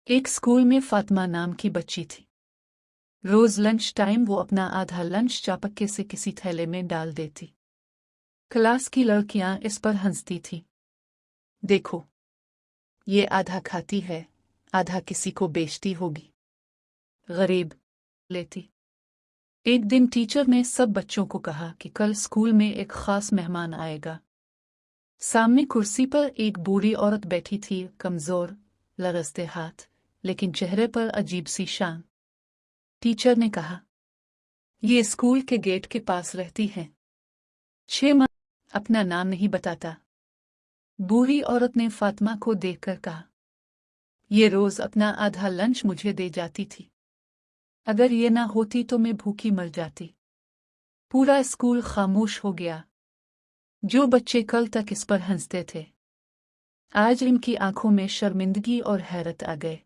एक स्कूल में फातिमा नाम की बच्ची थी। रोज लंच टाइम वो अपना आधा लंच चापके से किसी थैले में डाल देती। क्लास की लड़कियां इस पर हंसती थीं। देखो, ये आधा खाती है, आधा किसी को बेचती होगी। गरीब लेती। एक दिन टीचर ने सब बच्चों को कहा कि कल स्कूल में एक खास मेहमान आएगा। सामने कुर्सी पर एक बूढ़ी औरत बैठी थी, कमजोर, लरजते हाथ, लेकिन चेहरे पर अजीब सी शान। टीचर ने कहा, ये स्कूल के गेट के पास रहती है। 6 माह अपना नाम नहीं बताता। बूढ़ी औरत ने फातिमा को देखकर कहा, ये रोज अपना आधा लंच मुझे दे जाती थी। अगर ये ना होती तो मैं भूखी मर जाती। पूरा स्कूल खामोश हो गया। जो बच्चे कल तक इस पर हंसते थे, आज इनकी आंखों में शर्मिंदगी और हैरत आ गए।